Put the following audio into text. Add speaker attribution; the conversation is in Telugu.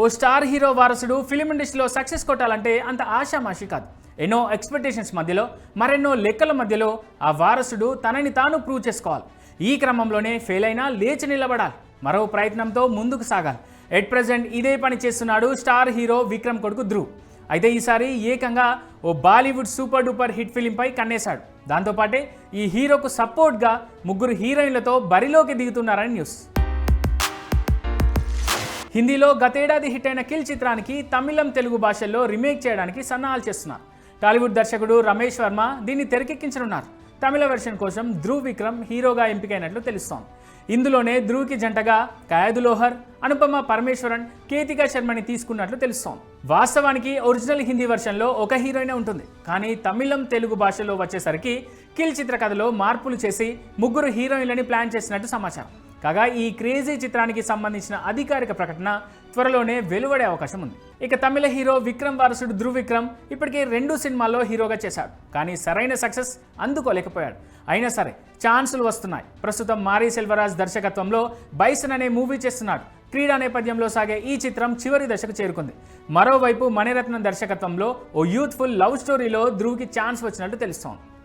Speaker 1: ఓ స్టార్ హీరో వారసుడు ఫిలిం ఇండస్ట్రీలో సక్సెస్ కొట్టాలంటే అంత ఆషామాషి కాదు. ఎన్నో ఎక్స్పెక్టేషన్స్ మధ్యలో, మరెన్నో లెక్కల మధ్యలో ఆ వారసుడు తనని తాను ప్రూవ్ చేసుకోవాలి. ఈ క్రమంలోనే ఫెయిల్ అయినా లేచి నిలబడాలి, మరో ప్రయత్నంతో ముందుకు సాగాలి. ఎట్ ప్రెజెంట్ ఇదే పని చేస్తున్నాడు స్టార్ హీరో విక్రమ్ కొడుకు ధ్రువ్. అయితే ఈసారి ఏకంగా ఓ బాలీవుడ్ సూపర్ డూపర్ హిట్ ఫిలింపై కన్నేశాడు. దాంతోపాటే ఈ హీరోకు సపోర్ట్గా 3 హీరోయిన్లతో బరిలోకి దిగుతున్నారని న్యూస్. హిందీలో గతేడాది హిట్ అయిన కిల్ చిత్రానికి తమిళం, తెలుగు భాషల్లో రీమేక్ చేయడానికి సన్నాహాలు చేస్తున్నారు. టాలీవుడ్ దర్శకుడు రమేష్ వర్మ దీన్ని తెరకెక్కించనున్నారు. తమిళ వెర్షన్ కోసం ధ్రువ్ విక్రమ్ హీరోగా ఎంపికైనట్లు తెలుస్తోంది. ఇందులోనే ధ్రువ్కి జంటగా కయాదు లోహర్, అనుపమ పరమేశ్వరన్, కేతికా శర్మని తీసుకున్నట్లు తెలుస్తోంది. వాస్తవానికి ఒరిజినల్ హిందీ వెర్షన్లో ఒక హీరోయిన్ ఉంటుంది. కానీ తమిళం, తెలుగు భాషలో వచ్చేసరికి కిల్ చిత్ర కథలో మార్పులు చేసి 3 హీరోయిన్లని ప్లాన్ చేసినట్టు సమాచారం. కాగా ఈ క్రేజీ చిత్రానికి సంబంధించిన అధికారిక ప్రకటన త్వరలోనే వెలువడే అవకాశం ఉంది. ఇక తమిళ హీరో విక్రమ్ వారసుడు ధ్రువ్ విక్రమ్ ఇప్పటికే 2 సినిమాల్లో హీరోగా చేశాడు. కానీ సరైన సక్సెస్ అందుకోలేకపోయాడు. అయినా సరే ఛాన్సులు వస్తున్నాయి. ప్రస్తుతం మారీ సెల్వరాజ్ దర్శకత్వంలో బైసన్ అనే మూవీ చేస్తున్నాడు. క్రీడా నేపథ్యంలో సాగే ఈ చిత్రం చివరి దశకు చేరుకుంది. మరోవైపు మణిరత్నం దర్శకత్వంలో ఓ యూత్ఫుల్ లవ్ స్టోరీలో ధ్రువ్కి ఛాన్స్ వచ్చినట్టు తెలుస్తోంది.